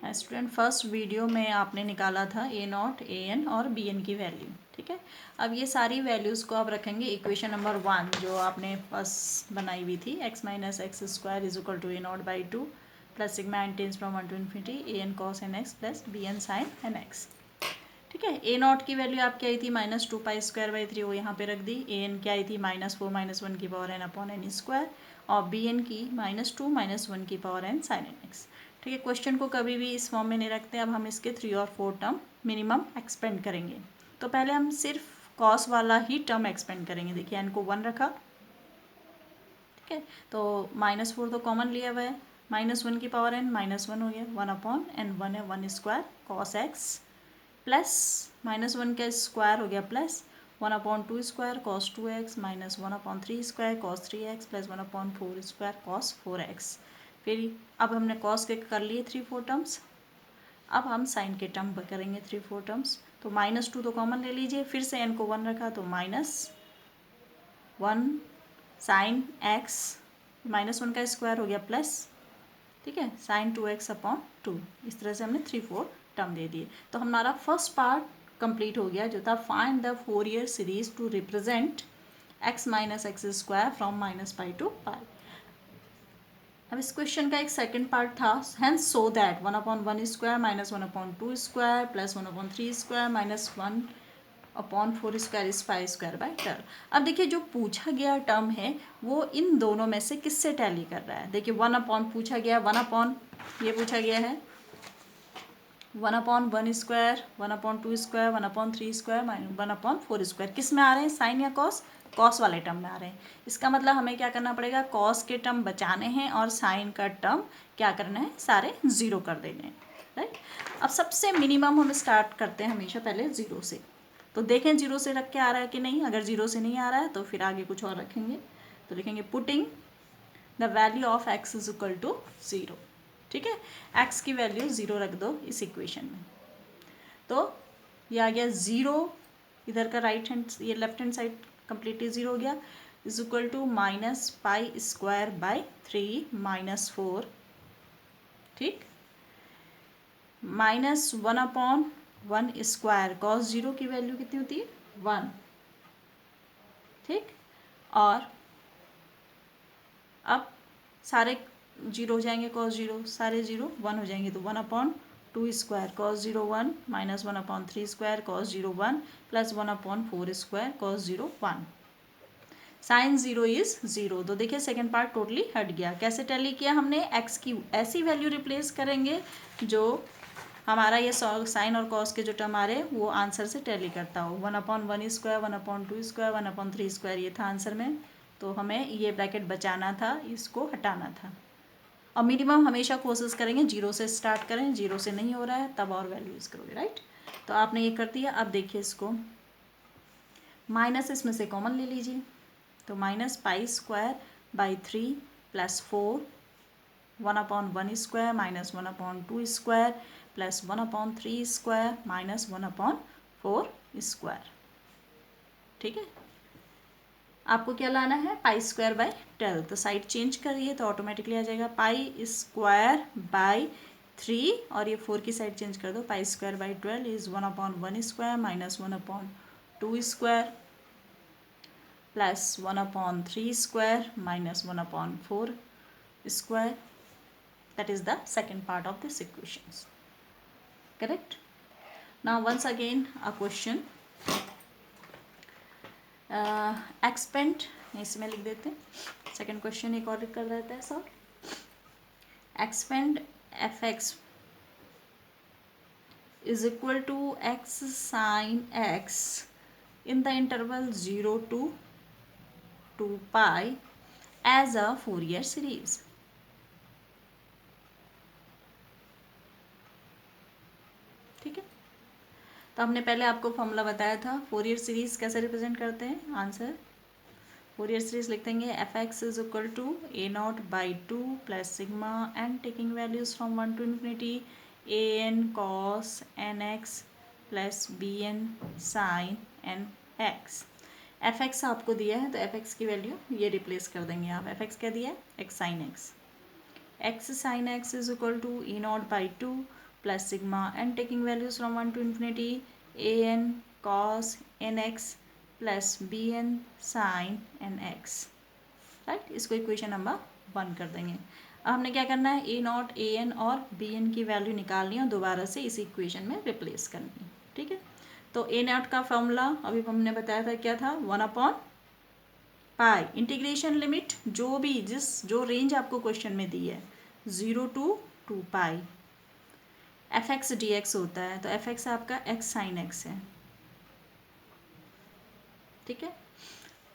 Student first video में आपने निकाला था ए नॉट ए एन और बी एन की वैल्यू, ठीक है। अब ये सारी वैल्यूज़ को आप रखेंगे इक्वेशन नंबर 1 जो आपने फर्स्ट बनाई हुई थी, x minus x square is equal to a naught by 2 plus sigma n tends from 1 to infinity a n cos n x plus b n sine n x, ठीक है। A not की value आपकी आई थी minus 2 pi square by 3, वो यहाँ पे रख दी। A N की आई थी माइनस 4 माइनस 1 की power n upon n square, और बी एन की माइनस 2 माइनस 1 की power n sine n x, ठीक है। क्वेश्चन को कभी भी इस फॉर्म में नहीं रखते। अब हम इसके 3 और 4 टर्म मिनिमम एक्सपेंड करेंगे। तो पहले हम सिर्फ कॉस वाला ही टर्म एक्सपेंड करेंगे। देखिए एन को 1 रखा, ठीक है। तो माइनस 4 तो कॉमन लिया हुआ है, माइनस 1 की पावर एन माइनस 1 हो गया, 1 अपॉन एन 1 है 1 square cos x plus minus 1 का स्क्वायर हो गया plus 1 upon 2 square cos 2x minus 1 upon 3 square cos 3x plus 1 upon 4 square cos 4x। फिर अब हमने कॉस के कर लिए 3-4 टर्म्स। अब हम साइन के टर्म करेंगे 3-4 टर्म्स। तो माइनस 2 तो कॉमन ले लीजिए, फिर से n को 1 रखा तो माइनस 1 साइन x माइनस 1 का स्क्वायर हो गया प्लस, ठीक है, साइन 2x अपॉन 2। इस तरह से हमने 3-4 टर्म दे दिए। तो हमारा फर्स्ट पार्ट कंप्लीट हो गया जो था find the Fourier series to represent x minus x square from minus pi to pi. अब इस क्वेश्चन का एक सेकंड पार्ट था, hence so that 1 upon 1 square minus 1 upon 2 square plus 1 upon 3 square minus 1 upon 4 square is 5 square by 12। अब देखिए जो पूछा गया टर्म है वो इन दोनों में से किससे टैली कर रहा है। देखिए 1 अपॉन पूछा गया, 1 अपॉन ये पूछा गया है 1 upon 1 square 1 upon 2 square 1 upon 3 square minus 1 upon 4 square. किस में आ रहे हैं, साइन या कॉस? कॉस वाले टर्म में आ रहे हैं। इसका मतलब हमें क्या करना पड़ेगा, कॉस के टर्म बचाने हैं और साइन का टर्म क्या करना है, सारे जीरो कर देने हैं, राइट। अब सबसे मिनिमम हम स्टार्ट करते हैं हमेशा पहले जीरो से। तो देखें जीरो से रख के आ रहा है कि नहीं। अगर जीरो से नहीं आ रहा है तो फिर आगे कुछ और रखेंगे। तो लिखेंगे putting the value of x is equal to zero, ठीक है। एक्स की वैल्यू ज़ीरो रख दो इस इक्वेशन में। तो ये आ गया ज़ीरो, इधर का राइट हैंड ये left hand side completely zero हो गया, is equal to minus pi square by 3 minus 4, ठीक, minus 1 upon 1 square cos zero की वैल्यू कितनी होती है 1, ठीक। और अब सारे जीरो हो जाएंगे, कॉस जीरो सारे जीरो 1 हो जाएंगे, तो 1 upon 2 square cos zero 1 minus 1 upon 3 square cos zero 1 plus 1 upon 4 square cos zero 1। Sine zero is zero. तो देखिए सेकेंड पार्ट टोटली हट गया। कैसे टैली किया हमने, एक्स की ऐसी वैल्यू रिप्लेस करेंगे जो हमारा ये साइन और कॉस के जो टर्म आ रहे हैं वो आंसर से टैली करता हो। 1 upon 1 square 1 upon 2 square 1 upon 3 square ये था आंसर में। तो हमें ये ब्रैकेट बचाना था, इसको हटाना था। और मिनिमम हमेशा कोशिश करेंगे जीरो से स्टार्ट करें, जीरो से नहीं हो रहा है तब और वैल्यू यूज़ करोगे, राइट। तो आपने ये कर दिया। अब देखिए इसको माइनस इसमें से कॉमन ले लीजिए, तो minus pi square by 3 plus 4 1 upon 1 square minus 1 upon 2 square plus 1 upon 3 square minus 1 upon 4 square, ठीक है। आपको क्या लाना है, पाई स्क्वायर बाई 12। तो साइड चेंज करिए तो ऑटोमेटिकली आ जाएगा पाई स्क्वायर बाई 3 और ये 4 की साइड चेंज कर दो, पाई square by 12 is 1 upon 1 square minus 1 upon 2 square plus 1 upon 3 square minus 1 upon 4 square. That is the second part of this equations, correct. Now once again a question, expand इसमें लिख देते हैं। Second question एक और कर देता है sir, expand f x is equal to x sine x in the interval 0 to 2 pi as a Fourier series. ठीक है, तो हमने पहले आपको फॉर्मूला बताया था फोरियर सीरीज कैसे रिप्रेजेंट करते हैं। आंसर फोरियर सीरीज लिख देंगे f x is equal to a naught by 2 plus sigma n taking values from 1 to infinity a n cos n x plus b n sine n x. F x आपको दिया है तो f x की value ये replace कर देंगे आप। F x क्या दिया है, x sine x. X sine x is equal to a naught by 2 plus sigma n taking values from 1 to infinity a n cos n x plus b n sine n x, right. इसको equation number 1 कर देंगे। अब हमने क्या करना है, a naught a n और b n की वैल्यू निकालनी है और दोबारा से इस इक्वेशन में रिप्लेस करनी है, ठीक है। तो ए नॉट का फॉर्मूला अभी हमने बताया था क्या था, 1/पाई इंटीग्रेशन लिमिट जो रेंज आपको क्वेश्चन में दी है 0 to 2 pi F x d x होता है, तो एफ एक्स आपका एक्स साइन एक्स है, ठीक है।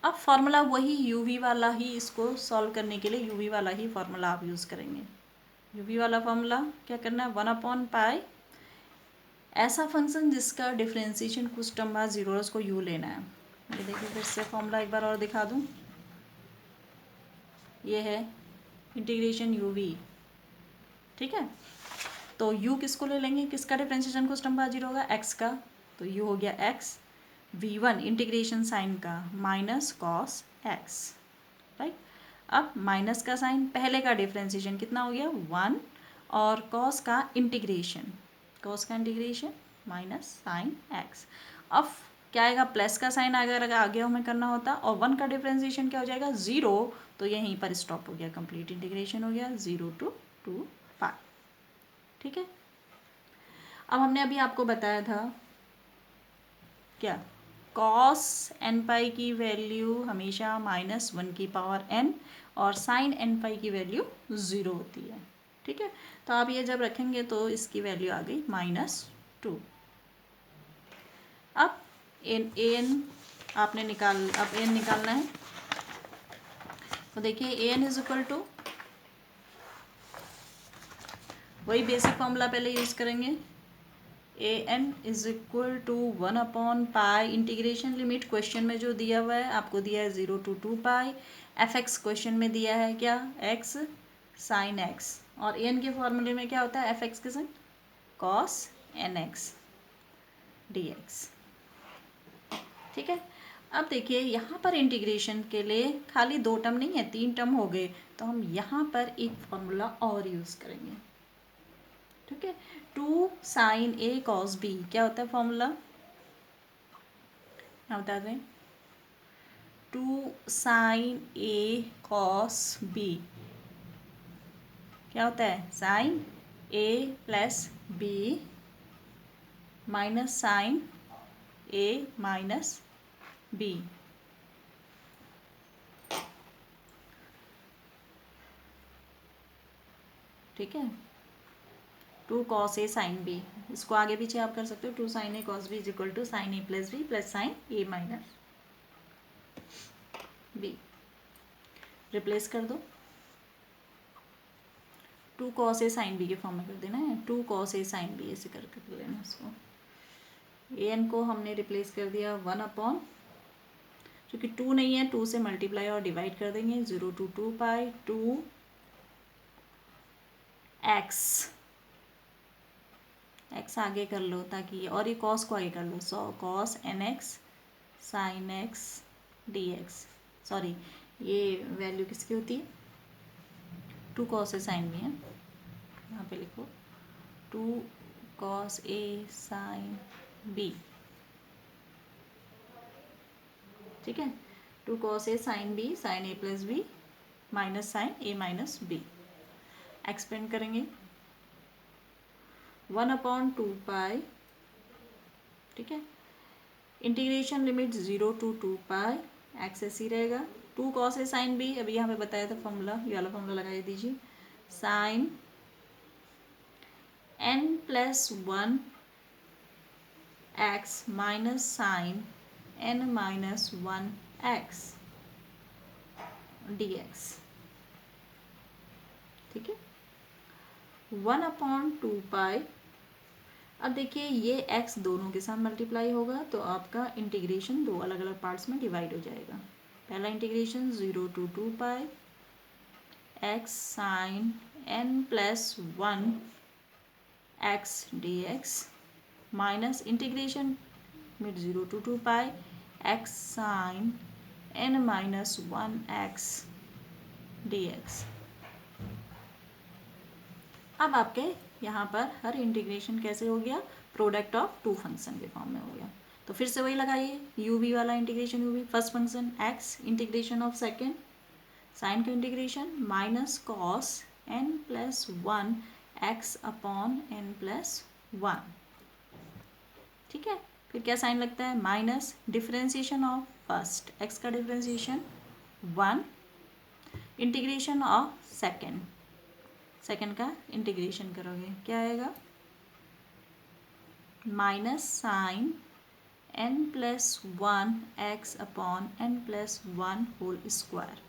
अब फॉर्मूला वही यूवी वाला ही, इसको सॉल्व करने के लिए यूवी वाला ही फॉर्मूला आप यूज़ करेंगे। यूवी वाला फॉर्मूला क्या करना है, 1/पाई ऐसा फंक्शन जिसका डिफ्रेंसिएशन कुछ टर्म बाद जीरो है उसको यू लेना है। ये देखिए फिर से फॉर्मूला एक बार और दिखा दूँ, ये है इंटीग्रेशन यू वी, ठीक है। तो यू किसको ले लेंगे, किसका डिफ्रेंसिएशन कुछ टर्म बाद जीरो होगा, एक्स का, तो यू हो गया एक्स, v1 इंटीग्रेशन साइन का माइनस कॉस एक्स, राइट। अब माइनस का साइन, पहले का डिफ्रेंसिएशन कितना हो गया 1 और कॉस का इंटीग्रेशन माइनस साइन एक्स। अब क्या आएगा, प्लस का साइन अगर आगे हमें करना होता और 1 का डिफ्रेंसिएशन क्या हो जाएगा 0, तो यहीं पर स्टॉप हो गया, कंप्लीट इंटीग्रेशन हो गया 0 to 2 पाई, ठीक है। अब हमने अभी आपको बताया था क्या, कॉस एन पाई की वैल्यू हमेशा -1/n और साइन एन पाई की वैल्यू 0 होती है, ठीक है। तो आप ये जब रखेंगे तो इसकी वैल्यू आ गई -2। अब एन आपने अब एन निकालना है, तो देखिए a n is equal to, वही बेसिक फॉर्मूला पहले यूज़ करेंगे, a n is equal to 1/पाई इंटीग्रेशन लिमिट क्वेश्चन में जो दिया हुआ है, आपको दिया है 0 to 2 pi, F x question में दिया है क्या, एक्स साइन एक्स, और ए एन के फॉर्मूले में क्या होता है, एफ एक्स के sine cos n x d x, ठीक है। अब देखिए यहाँ पर इंटीग्रेशन के लिए खाली 2 टर्म नहीं है, 3 टर्म हो गए, तो हम यहाँ पर एक फॉर्मूला और यूज़ करेंगे, ठीक है। 2 साइन ए कॉस बी क्या होता है फॉर्मूला, क्या बता दें, 2 साइन ए कॉस बी क्या होता है, sign a plus B minus sign a minus B, ठीक है। 2 कॉस ए साइन बी, इसको आगे पीछे आप कर सकते हो, 2 sine a cos b is equal to sine a plus b plus sine a minus b, replace कर दो, 2 कॉस ए साइन बी के फॉर्म में कर देना है, 2 कॉस ए साइन बी ऐसे कर लेना इसको। ए एन को हमने रिप्लेस कर दिया 1/, क्योंकि 2 नहीं है 2 से मल्टीप्लाई और डिवाइड कर देंगे, 0 to 2 पाई 2 एक्स आगे कर लो ताकि, और ये कॉस को आगे कर लो, so cos n x sine x d x, sorry ये वैल्यू किसकी होती है, 2 कॉस ए साइन बी है, यहाँ पे लिखो 2 कॉस ए साइन बी, ठीक है। 2 cos a sine B sign a plus B minus sign a minus B, expand करेंगे 1/2 पाई, ठीक है। Integration limit 0 to 2 pi, x ऐसे ही रहेगा, 2 कॉस ए साइन बी, अभी यहाँ पे बताया था फॉर्मूला, ये वाला फॉर्मूला लगा दीजिए, sine n plus 1 x minus sine n minus 1 x d x, ठीक है। 1/2 पाई, अब देखिए ये x दोनों के साथ मल्टीप्लाई होगा तो आपका इंटीग्रेशन 2 अलग अलग पार्ट्स में डिवाइड हो जाएगा। पहला integration 0 to 2 pi x sine n plus 1 x d x minus integration मिड 0 to 2 pi x sine n minus 1 x d x. अब आपके यहाँ पर हर इंटीग्रेशन कैसे हो गया, प्रोडक्ट ऑफ टू फंक्शन के फॉर्म में हो गया। तो फिर से वही लगाइए, यू वी वाला integration, u v first function x integration of second, sine का integration minus cos n plus one x upon n plus one. ठीक है, फिर क्या साइन लगता है, minus differentiation of first, x का differentiation one, integration of second, second का integration करोगे क्या आएगा, minus sine n plus one x upon n plus one whole square.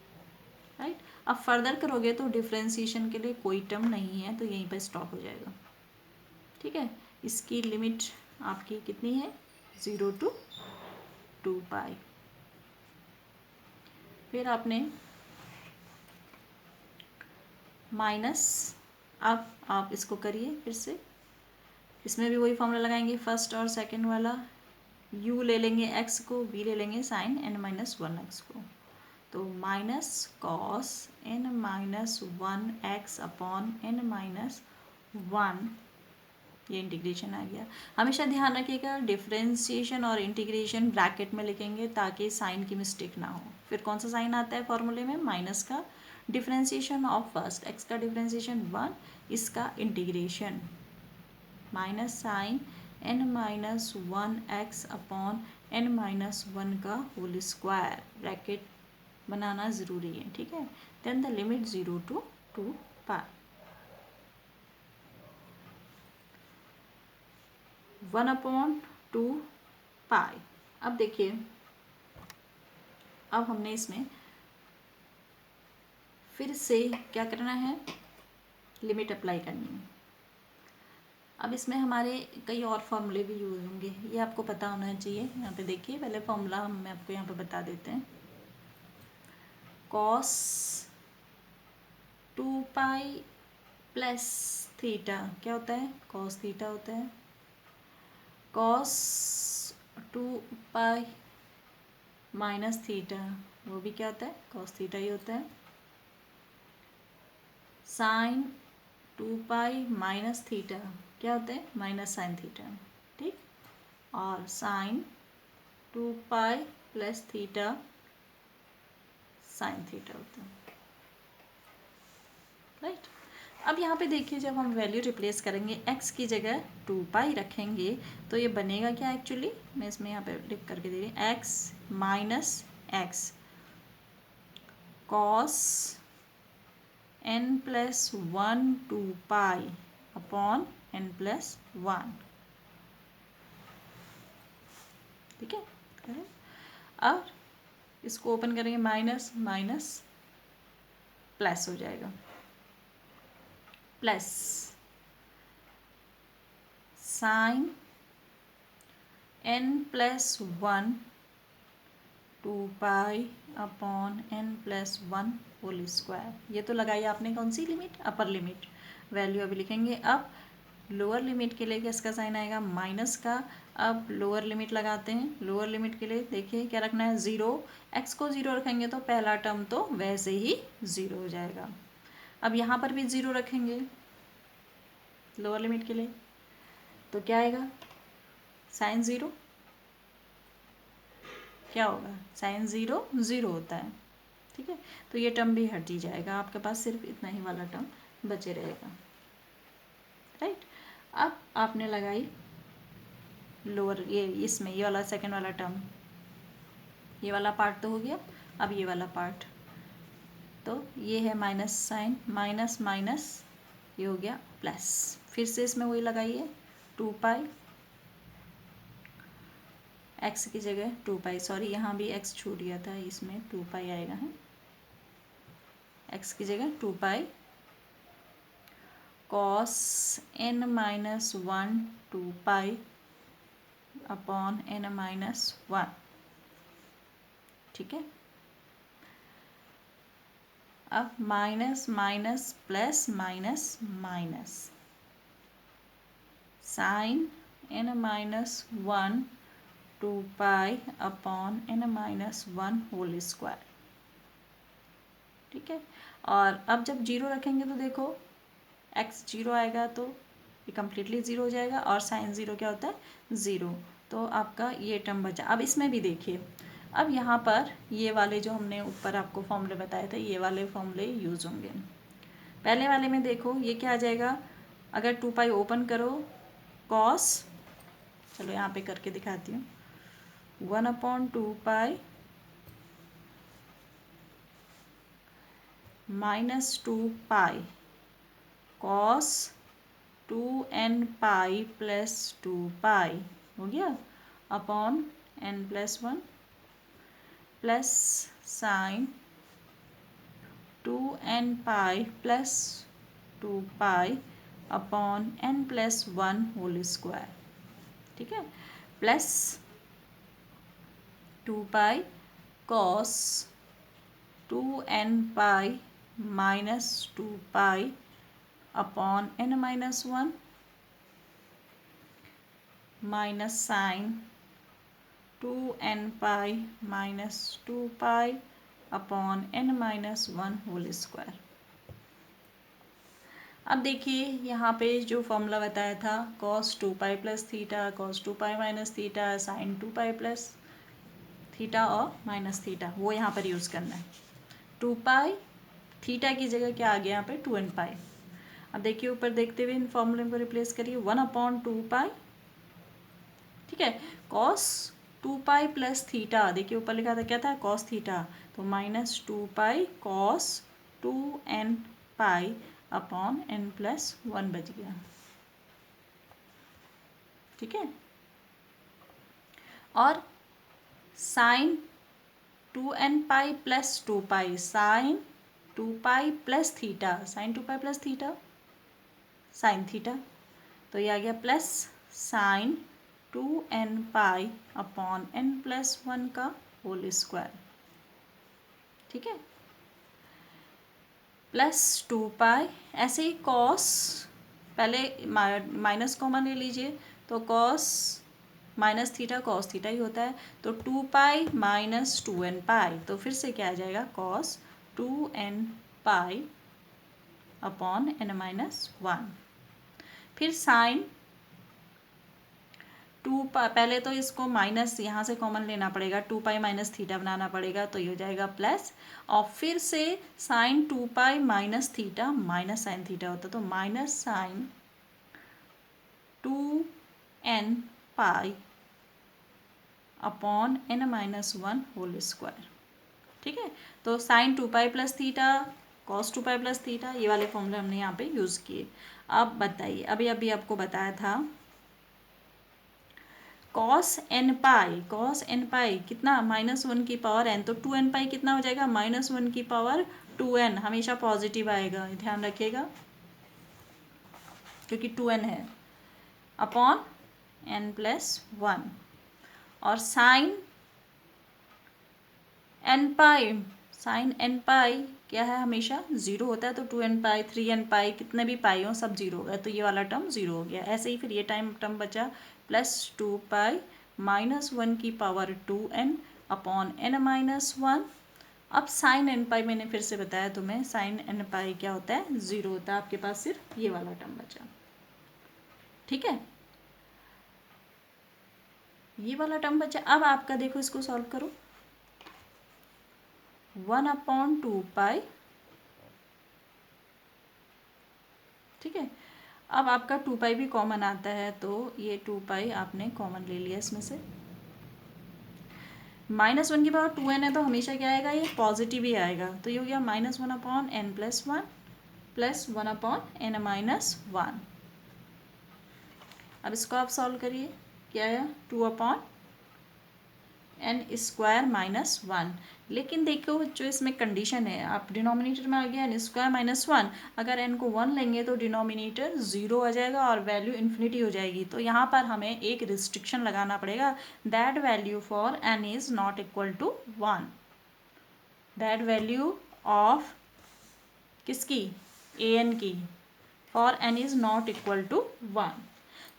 Right, अब फर्दर करोगे तो डिफरेंशिएशन के लिए कोई टर्म नहीं है तो यहीं पर स्टॉप हो जाएगा। ठीक है, इसकी लिमिट आपकी कितनी है, 0 to 2π। फिर आपने माइनस, अब आप इसको करिए फिर से, इसमें भी वही फॉर्मूला लगाएंगे फर्स्ट और सेकंड वाला, u ले लेंगे x को, v ले लेंगे sine n minus one x को, तो minus cos n minus one x upon n minus one, ये इंटीग्रेशन आ गया। हमेशा ध्यान रखिएगा डिफरेंशिएशन और इंटीग्रेशन ब्रैकेट में लिखेंगे ताकि साइन की मिस्टेक ना हो। फिर कौन सा साइन आता है फॉर्मूले में, माइनस का डिफरेंशिएशन ऑफ फर्स्ट, एक्स का डिफरेंशिएशन वन, इसका integration minus sine n minus one x upon n minus one का होल स्क्वायर, ब्रैकेट बनाना ज़रूरी है। ठीक है, देन द लिमिट 0 to 2π, 1/2π। अब देखिए, अब हमने इसमें फिर से क्या करना है, लिमिट अप्लाई करनी है। अब इसमें हमारे कई और फॉर्मूले भी यूज होंगे, ये आपको पता होना चाहिए। यहाँ पे देखिए, पहले फॉर्मूला हम आपको यहाँ पे बता देते हैं। कॉस 2π प्लस थीटा क्या होता है, कॉस थीटा होता है, कॉस 2π माइनस थीटा वो भी क्या होता है, कॉस थीटा ही होता है, साइन 2π माइनस थीटा क्या होता है, माइनस साइन थीटा। ठीक, और sine 2π plus theta sine theta होता है। राइट, अब यहाँ पे देखिए, जब हम वैल्यू रिप्लेस करेंगे x की जगह 2π रखेंगे तो ये बनेगा क्या, एक्चुअली मैं इसमें यहाँ पे लिख करके दे रही हूँ, x minus x cos n plus one 2π upon n plus one. ठीक है, अब इसको ओपन करेंगे, माइनस माइनस प्लस हो जाएगा, plus sine n plus one 2π upon n plus one whole square. ये तो लगाई आपने कौन सी लिमिट, अपर लिमिट, वैल्यू अभी लिखेंगे। अब लोअर लिमिट के लिए किसका साइन आएगा, माइनस का। अब लोअर लिमिट लगाते हैं, लोअर लिमिट के लिए देखिए क्या रखना है, 0, x को 0 रखेंगे तो पहला टर्म तो वैसे ही 0 हो जाएगा। अब यहाँ पर भी 0 रखेंगे लोअर लिमिट के लिए तो क्या आएगा, साइन 0 क्या होगा, साइन 0 0 होता है। ठीक है, तो ये टर्म भी हट ही जाएगा, आपके पास सिर्फ इतना ही वाला टर्म बचे रहेगा। राइट, अब आपने लगाई लोअर, ये इसमें ये वाला सेकंड वाला टर्म, ये वाला पार्ट तो हो गया। अब ये वाला पार्ट, तो ये है माइनस साइन, माइनस माइनस ये हो गया प्लस, फिर से इसमें वही लगाइए 2π, x की जगह 2π, सॉरी यहाँ भी x छूट गया था, इसमें 2π आएगा है, x की जगह 2π cos n minus one 2π upon n minus one. ठीक है, अब minus minus plus minus minus, sine n minus one 2π upon n minus one whole square. ठीक है, और अब जब 0 रखेंगे तो देखो x 0 आएगा तो ये कम्प्लीटली ज़ीरो हो जाएगा, और साइन ज़ीरो क्या होता है, ज़ीरो। तो आपका ये टर्म बचा। अब इसमें भी देखिए, अब यहाँ पर ये वाले जो हमने ऊपर आपको फॉर्मूले बताए थे, ये वाले फॉर्मूले यूज़ होंगे। पहले वाले में देखो ये क्या आ जाएगा, अगर 2 पाई ओपन करो कॉस, चलो यहाँ पे करके दिखाती हूँ, 1/2 पाई -2 pi cos 2n pi plus 2 pi हो गया upon n+1 plus sine 2n pi plus 2 pi upon n+1 whole square, ठीक है, plus 2 pi cos 2n pi -2 pi upon n-1 minus sine 2n pi -2 pi upon n-1 whole square. अब देखिए यहाँ पे जो formula बताया था cos 2 pi plus theta, cos 2 pi minus theta, sine 2 pi plus theta और माइनस थीटा, वो यहाँ पर यूज़ करना है। 2 पाई थीटा की जगह क्या आ गया यहाँ पे 2n पाई। अब देखिए ऊपर देखते हुए इन फॉर्मूले को रिप्लेस करिए, 1/2 पाई, ठीक है, cos 2 पाई प्लस थीटा, देखिए ऊपर लिखा था क्या था, cos थीटा, तो -2 पाई cos 2n pi upon n+1 बच गया, ठीक है। और sine 2n pi plus 2 pi, sine 2 pi plus theta, sine 2 pi plus theta sine theta, तो ये आ गया plus sine 2n pi upon n+1 का होल स्क्वायर, ठीक है, प्लस 2 पाई। ऐसे ही कॉस, पहले माइनस कॉमन ले लीजिए, तो cos minus theta cos theta ही होता है, तो 2 पाई माइनस 2n पाई, तो फिर से क्या आ जाएगा, cos 2n pi upon n-1। फिर साइन 2 पाई, पहले तो इसको माइनस यहाँ से कॉमन लेना पड़ेगा, 2 पाई माइनस थीटा बनाना पड़ेगा, तो ये हो जाएगा प्लस, और फिर से sine 2 pi minus theta minus sine theta होता है, तो minus sine 2n pi upon n-1 whole square, ठीक है। तो sine 2 pi plus theta cos 2 pi plus theta, ये वाले फॉर्मूले हमने यहाँ पे यूज़ किए। अब बताइए, अभी अभी आपको बताया था कॉस n पाई कितना, -1 की पावर n, तो 2n पाई कितना हो जाएगा, -1 की पावर 2n, हमेशा पॉजिटिव आएगा, ध्यान रखिएगा, क्योंकि 2n है, अपॉन n+1। और साइन n पाई क्या है, हमेशा ज़ीरो होता है, तो 2n पाई 3n पाई कितने भी पाई हो सब ज़ीरो होगा, तो ये वाला टर्म ज़ीरो हो गया। ऐसे ही फिर ये टर्म बचा प्लस 2 पाई -1 की पावर 2n अपॉन n-1। अब साइन n पाई मैंने फिर से बताया तुम्हें, साइन n पाई क्या होता है, ज़ीरो होता है, आपके पास सिर्फ ये वाला टर्म बचा, ठीक है, ये वाला टर्म बचा। अब आपका देखो, इसको सॉल्व करो, 1/2 पाई, ठीक है। अब आपका 2 पाई भी कॉमन आता है, तो ये 2 पाई आपने कॉमन ले लिया इसमें से, -1 की पावर 2n है, तो हमेशा क्या आएगा, ये पॉजिटिव ही आएगा, तो ये हो गया -1/n+1 प्लस 1/n-1। अब इसको आप सॉल्व करिए, क्या आया, 2/n² -1। लेकिन देखो जो इसमें कंडीशन है, आप डिनोमिनेटर में आ गया n² -1, अगर n को 1 लेंगे तो डिनोमिनेटर 0 आ जाएगा और वैल्यू इन्फिनिटी हो जाएगी, तो यहाँ पर हमें एक रिस्ट्रिक्शन लगाना पड़ेगा, that value for n is not equal to 1, that value of किसकी, an की, for n is not equal to 1।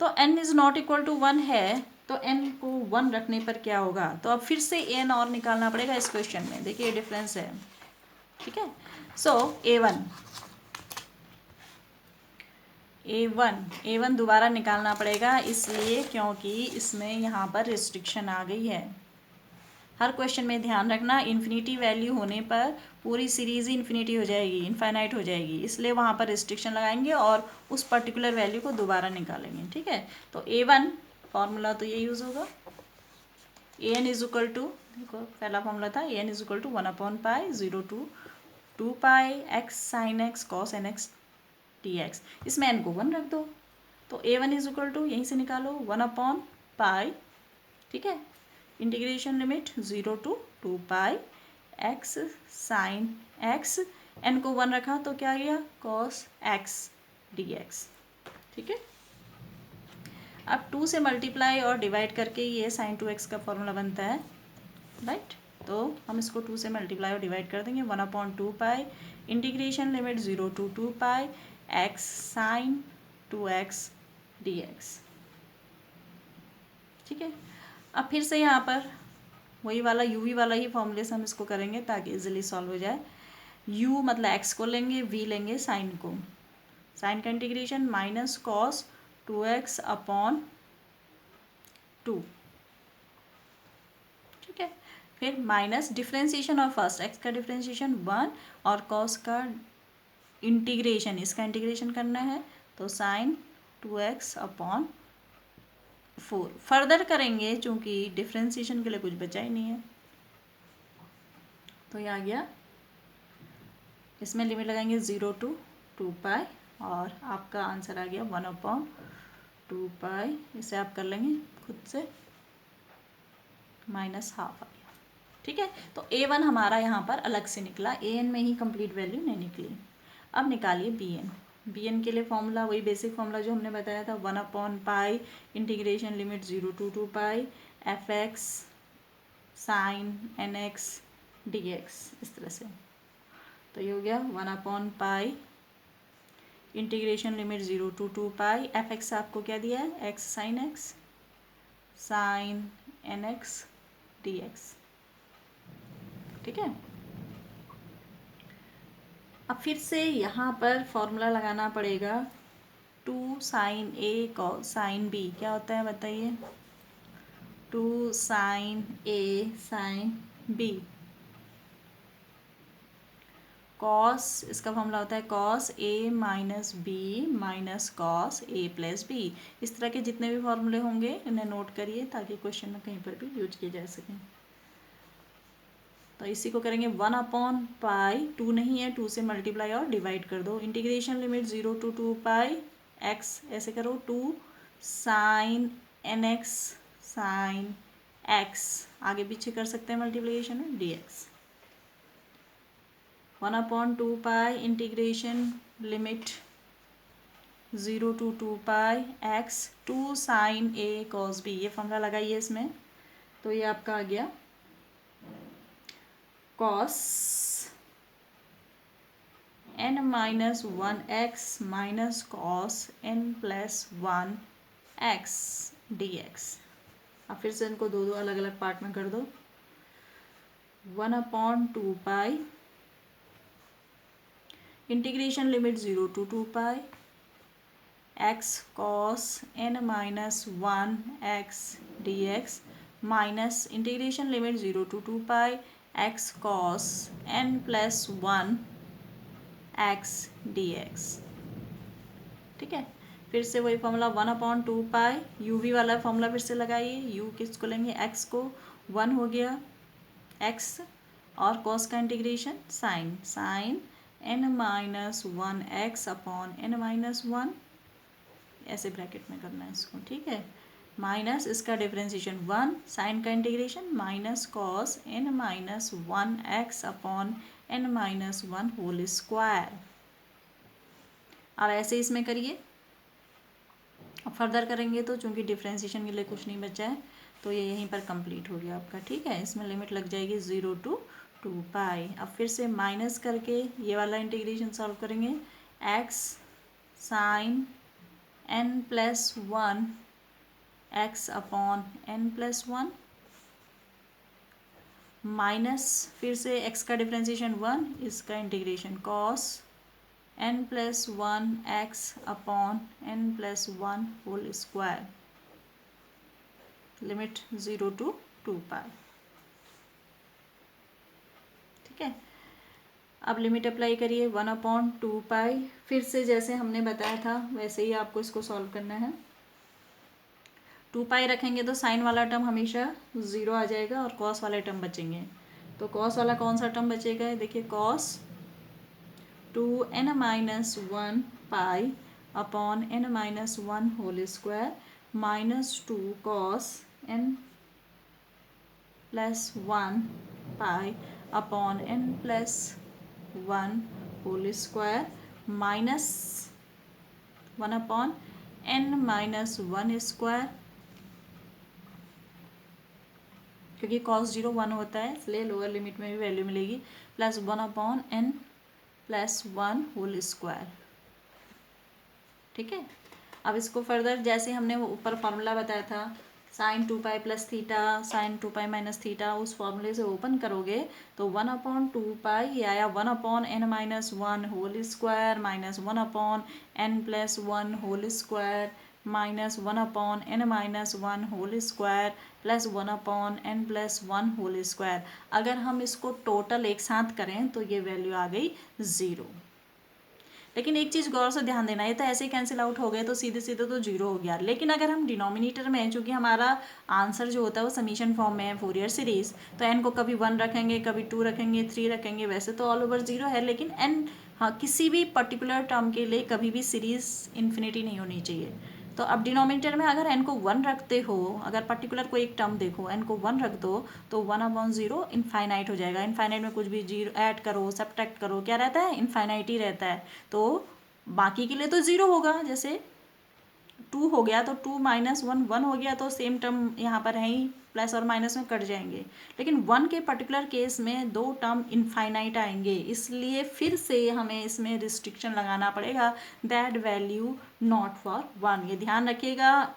तो n is not equal to 1 है, तो n को 1 रखने पर क्या होगा, तो अब फिर से n और निकालना पड़ेगा इस क्वेश्चन में, देखिए ये डिफरेंस है, ठीक है। सो ए वन दोबारा निकालना पड़ेगा, इसलिए क्योंकि इसमें यहाँ पर रिस्ट्रिक्शन आ गई है। हर क्वेश्चन में ध्यान रखना, इन्फिनिटी वैल्यू होने पर पूरी सीरीज ही इन्फिनिटी हो जाएगी, इनफाइनाइट हो जाएगी, इसलिए वहाँ पर रिस्ट्रिक्शन लगाएंगे और उस पर्टिकुलर वैल्यू को दोबारा निकालेंगे। ठीक है, तो A1 फॉर्मूला तो ये यूज़ होगा, an इज इक्वल टू, देखो पहला फॉर्मूला था an is equal to 1/π 0 to 2π x sin x cos nx dx। इसमें n को 1 रख दो, तो A1 इज इक्वल टू यहीं से निकालो 1/π, ठीक है, integration limit 0 to 2π x sin x, n को 1 रखा तो क्या गया cos x dx। ठीक है, अब 2 से मल्टीप्लाई और डिवाइड करके ये sin 2x का फॉर्मूला बनता है, राइट। तो हम इसको 2 से मल्टीप्लाई और डिवाइड कर देंगे, 1/2π integration limit 0 to 2π x sin 2x dx। ठीक है, अब फिर से यहाँ पर वही वाला यूवी वाला ही फॉर्मूले से हम इसको करेंगे ताकि इजीली सॉल्व हो जाए। u मतलब x को लेंगे, v लेंगे साइन को, साइन का इंटीग्रेशन माइनस कॉस 2x/2। ठीक है, फिर माइनस डिफ्रेंशिएशन और फर्स्ट x का डिफ्रेंशिएशन 1 और कॉस का इंटीग्रेशन, इसका इंटीग्रेशन करना है तो साइन 2x/4। फर्दर करेंगे चूँकि डिफ्रेंशिएशन के लिए कुछ बचा ही नहीं है, तो ये आ गया, इसमें लिमिट लगाएंगे 0 to 2π और आपका आंसर आ गया 1/2π। इसे आप कर लेंगे खुद से, -½ आ गया। ठीक है, तो A1 हमारा यहाँ पर अलग से निकला, AN में ही कंप्लीट वैल्यू नहीं निकली। अब निकालिए BN के लिए फॉर्मूला वही बेसिक फॉर्मूला जो हमने बताया था, 1/π integration limit 0 to 2π fx sin nx dx, इस तरह से। तो ये हो गया 1/π इंटीग्रेशन लिमिट 0 to 2π fx आपको क्या दिया है, x sin nx dx। ठीक है, अब फिर से यहाँ पर फॉर्मूला लगाना पड़ेगा, 2 sin a cos sin b क्या होता है बताइए, 2 sin a sin b, cos इसका फॉर्मूला होता है cos a minus b minus cos a plus b. इस तरह के जितने भी फॉर्मूले होंगे इन्हें नोट करिए ताकि क्वेश्चन में कहीं पर भी यूज किए जा सकें। तो इसी को करेंगे 1/π, 2 नहीं है, 2 से मल्टीप्लाई और डिवाइड कर दो, इंटीग्रेशन लिमिट 0 to 2π x, ऐसे करो 2 sin nx sin x, आगे पीछे कर सकते हैं मल्टीप्लिकेशन में dx। 1/2π integration limit 0 to 2π x 2 sin a cos b, ये फॉर्मूला लगाइए इसमें, तो ये आपका आ गया cos n minus 1x minus cos n plus 1x dx। अब फिर से इनको दो अलग अलग पार्ट में कर दो, 1/2π integration limit 0 to 2π x cos n minus 1x dx minus integration limit 0 to 2π x cos n plus 1 x dx। ठीक है, फिर से वही फॉर्मूला 1/2π uv वाला फॉर्मूला फिर से लगाइए, u किसको लेंगे, x को, 1 हो गया x और cos का integration sin n minus 1x/n-1, ऐसे ब्रैकेट में करना है इसको। ठीक है, माइनस इसका डिफ्रेंशिएशन 1, साइन का integration minus cos n minus 1x/n-1 whole square. अब ऐसे इसमें करिए, अब फर्दर करेंगे तो चूंकि डिफ्रेंशिएशन के लिए कुछ नहीं बचा है तो ये यहीं पर कंप्लीट हो गया आपका। ठीक है, इसमें लिमिट लग जाएगी 0 to 2π। अब फिर से माइनस करके ये वाला इंटीग्रेशन सॉल्व करेंगे, x sin n plus 1 x/n+1 minus फिर से x का डिफ्रेंशिएशन 1, इसका integration cos n plus one x upon n plus one whole square, limit 0 to 2π। ठीक है, अब लिमिट अप्लाई करिए 1/2π। फिर से जैसे हमने बताया था वैसे ही आपको इसको सॉल्व करना है। 2π रखेंगे तो साइन वाला टर्म हमेशा 0 आ जाएगा और कॉस वाले टर्म बचेंगे। तो कॉस वाला कौन सा टर्म बचेगा, देखिए cos 2n-1 upon n-1 whole square -2 cos n plus 1 upon n plus 1 whole square -1 upon n-1 square, क्योंकि cos 0 1 होता है इसलिए लोअर लिमिट में भी वैल्यू मिलेगी, plus 1 upon n plus 1 whole square. ठीक है, अब इसको फर्दर जैसे हमने वो ऊपर फॉर्मूला बताया था sine 2π plus theta sine 2π minus theta, उस फॉर्मूले से ओपन करोगे तो 1/2π ये आया 1 upon n-1 whole square minus 1 upon n plus 1 whole square minus 1 upon n-1 whole square plus 1 upon n plus 1 whole square. अगर हम इसको टोटल एक साथ करें तो ये वैल्यू आ गई 0। लेकिन एक चीज़ गौर से ध्यान देना, ये तो ऐसे ही कैंसिल आउट हो गए तो सीधे सीधे तो 0 हो गया। लेकिन अगर हम डिनोमिनेटर में, चूँकि हमारा आंसर जो होता है वो समीशन फॉर्म में है फोरियर सीरीज, तो n को कभी 1 रखेंगे, कभी 2 रखेंगे, 3 रखेंगे, वैसे तो ऑल ओवर 0 है, लेकिन n हाँ किसी भी पर्टिकुलर टर्म के लिए कभी भी सीरीज इन्फिनिटी नहीं होनी चाहिए। तो अब डिनोमिनेटर में अगर n को 1 रखते हो, अगर पर्टिकुलर कोई एक टर्म देखो n को 1 रख दो तो 1/0 इनफाइनाइट हो जाएगा। इनफाइनाइट में कुछ भी जीरो ऐड करो सब्ट्रैक्ट करो क्या रहता है, इनफाइनाइट ही रहता है। तो बाकी के लिए तो 0 होगा, जैसे 2 हो गया तो 2 माइनस 1 1 हो गया, तो सेम टर्म यहाँ पर है ही, प्लस और माइनस में कट जाएंगे। लेकिन 1 के पर्टिकुलर केस में 2 टर्म इनफाइनाइट आएंगे, इसलिए फिर से हमें इसमें रिस्ट्रिक्शन लगाना पड़ेगा, दैट वैल्यू नॉट फॉर 1। ये ध्यान रखिएगा,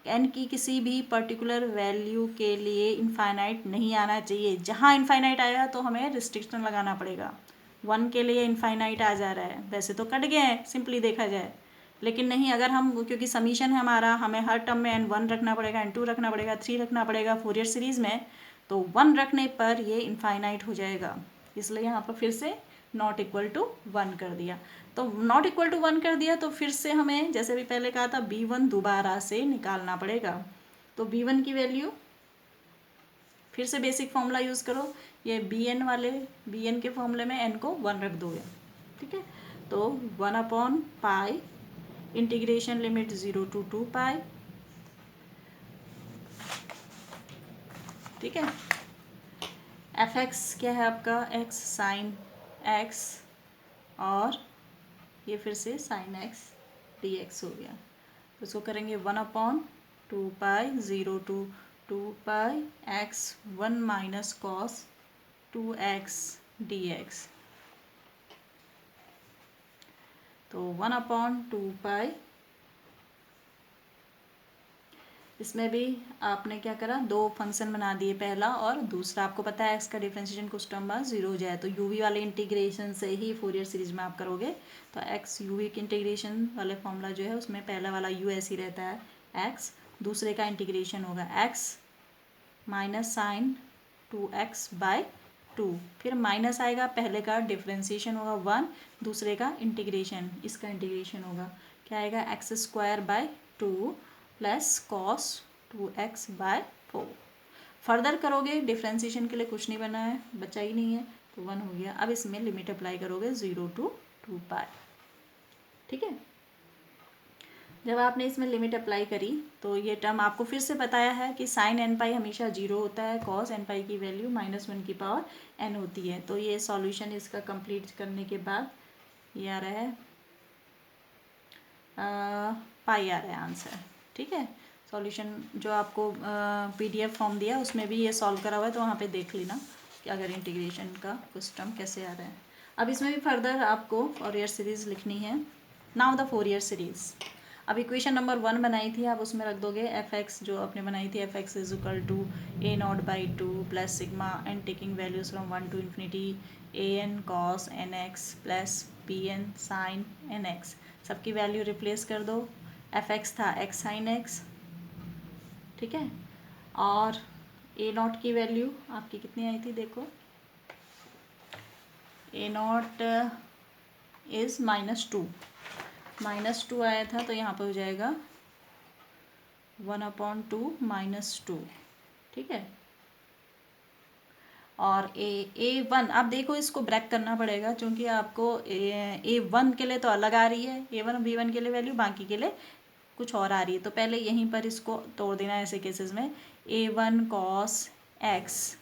n की किसी भी पर्टिकुलर वैल्यू के लिए इनफाइनाइट नहीं आना चाहिए। जहाँ इनफाइनाइट आया तो हमें रिस्ट्रिक्शन लगाना पड़ेगा। 1 के लिए इनफाइनाइट आ जा रहा है, वैसे तो कट गए हैं सिंपली देखा जाए, लेकिन नहीं, अगर हम, क्योंकि समीशन है हमारा, हमें हर टर्म में n1 रखना पड़ेगा, n2 रखना पड़ेगा, 3 रखना पड़ेगा फोरियर सीरीज में, तो 1 रखने पर ये इनफाइनाइट हो जाएगा। इसलिए यहाँ पर फिर से नॉट इक्वल टू 1 कर दिया। तो नॉट इक्वल टू 1 कर दिया तो फिर से हमें, जैसे भी पहले कहा था, b1 दोबारा से निकालना पड़ेगा। तो b1 की वैल्यू फिर से बेसिक फॉर्मूला यूज़ करो, ये bn के फॉर्मूले में n को 1 रख दोगे। ठीक है, तो 1/π इंटीग्रेशन लिमिट 0 to 2π। ठीक है, fx क्या है आपका, x साइन x, और ये फिर से साइन x dx हो गया। तो इसको करेंगे 1/2π 0 to 2π x 1 minus cos 2x dx। तो 1/2π, इसमें भी आपने क्या करा, 2 फंक्शन बना दिए, पहला और दूसरा। आपको पता है x का डिफरेंशिएशन कुछ टर्म बाद 0 हो जाए, तो uv वाले इंटीग्रेशन से ही फोरियर सीरीज में आप करोगे। तो x uv के इंटीग्रेशन वाले फॉर्मूला जो है उसमें पहला वाला u ऐसे ही रहता है x, दूसरे का इंटीग्रेशन होगा x माइनस साइन 2x/2, फिर माइनस आएगा, पहले का डिफरेंशिएशन होगा 1, दूसरे का इंटीग्रेशन, इसका इंटीग्रेशन होगा, क्या आएगा, x²/2 plus cos 2x/4। Further करोगे, डिफरेंशिएशन के लिए कुछ नहीं बना है, बचा ही नहीं है, तो 1 हो गया। अब इसमें लिमिट अप्लाई करोगे 0 to 2π। ठीक है, जब आपने इसमें लिमिट अप्लाई करी तो ये टर्म आपको फिर से बताया है कि साइन nπ हमेशा 0 होता है, कॉस nπ की वैल्यू -1 की पावर n होती है। तो ये सॉल्यूशन इसका कंप्लीट करने के बाद ये आ रहा है पाई आ रहा है आंसर। ठीक है, सॉल्यूशन जो आपको PDF फॉर्म दिया उसमें भी ये सॉल्व करा हुआ है, तो वहाँ पे देख लेना कि अगर इंटीग्रेशन का कुछ टर्म कैसे आ रहा है। अब इसमें भी फर्दर आपको फोरियर सीरीज़ लिखनी है। नाउ द फोरियर सीरीज़, अब इक्वेशन नंबर 1 बनाई थी, आप उसमें रख दोगे fx जो आपने बनाई थी, fx = a0/2 plus sigma n taking values from 1 to ∞ an cos nx plus b n sine n x, सबकी वैल्यू रिप्लेस कर दो। एफ एक्स था एक्स साइन एक्स, ठीक है। और ए नॉट की वैल्यू आपकी कितनी आई थी देखो, ए नॉट इज़ -2 आया था, तो यहाँ पे हो जाएगा 1/2 -2, ठीक है। और A1 आप देखो, इसको ब्रेक करना पड़ेगा क्योंकि आपको A1 के लिए तो अलग आ रही है, A1 और B1 के लिए वैल्यू, बाकी के लिए कुछ और आ रही है। तो पहले यहीं पर इसको तोड़ देना है ऐसे केसेस में, A1 cos x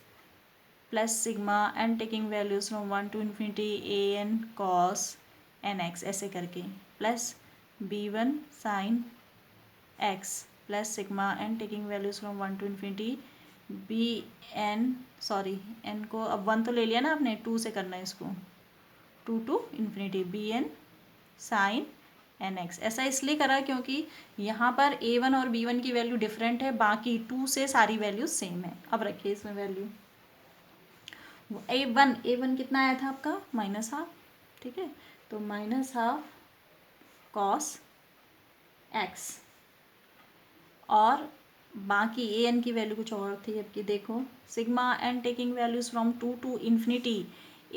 plus sigma n taking values from 1 to infinity AN cos nx ऐसे करके, plus B1 sin x plus sigma n taking values from 1 to infinity b n, sorry n को अब 1 तो ले लिया ना आपने, 2 से करना है इसको, 2 to infinity b n sine n x. ऐसा इसलिए करा क्योंकि यहाँ पर A1 और B1 की वैल्यू डिफरेंट है, बाकी 2 से सारी वैल्यू सेम है। अब रखिए इसमें वैल्यू, A1 कितना आया था आपका, -12, ठीक है। तो -12 cos x, और बाकी AN की वैल्यू कुछ और थी आपकी, देखो sigma n taking values from 2 to infinity,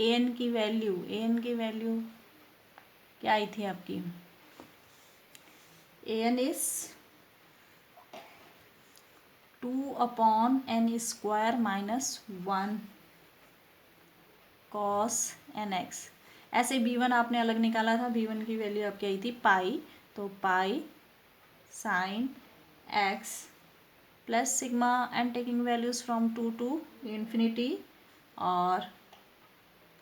AN की वैल्यू क्या आई थी आपकी, AN is 2/n² -1 cos nx। ऐसे B1 आपने अलग निकाला था, B1 की वैल्यू आपकी आई थी पाई, तो pi sine x plus sigma n taking values from 2 to infinity, और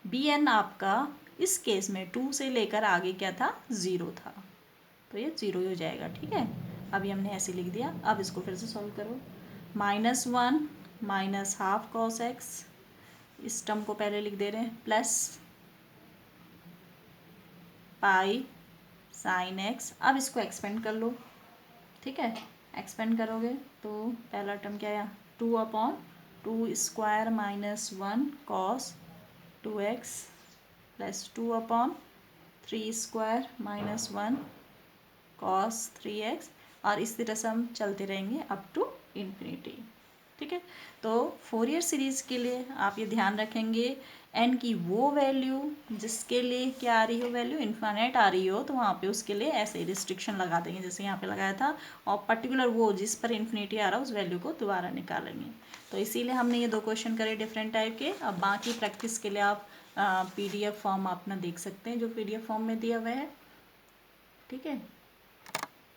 Bn आपका इस केस में 2 से लेकर आगे क्या था, 0 था, तो ये 0 ही हो जाएगा, ठीक है। अभी हमने ऐसे लिख दिया। अब इसको फिर से सॉल्व करो, -1 -12 cos x, इस टर्म को पहले लिख दे रहे हैं, प्लस पाई साइन एक्स। अब इसको एक्सपेंड कर लो, ठीक है। एक्सपेंड करोगे तो पहला टर्म क्या आया, 2/2² -1 cos 2x plus 2/3² -1 cos 3x, और इस तरह से हम चलते रहेंगे अप टू इन्फिनिटी, ठीक है। तो फोरियर सीरीज़ के लिए आप ये ध्यान रखेंगे, एन की वो वैल्यू जिसके लिए क्या आ रही हो, वैल्यू इन्फाइनाइट आ रही हो, तो वहाँ पे उसके लिए ऐसे रिस्ट्रिक्शन लगा देंगे जैसे यहाँ पे लगाया था, और पर्टिकुलर वो जिस पर इन्फिनिटी आ रहा है उस वैल्यू को दोबारा निकालेंगे। तो इसीलिए हमने ये 2 क्वेश्चन करे डिफरेंट टाइप के। अब बाकी प्रैक्टिस के लिए आप PDF फॉर्म अपना देख सकते हैं जो PDF फॉर्म में दिया हुआ है, ठीक है।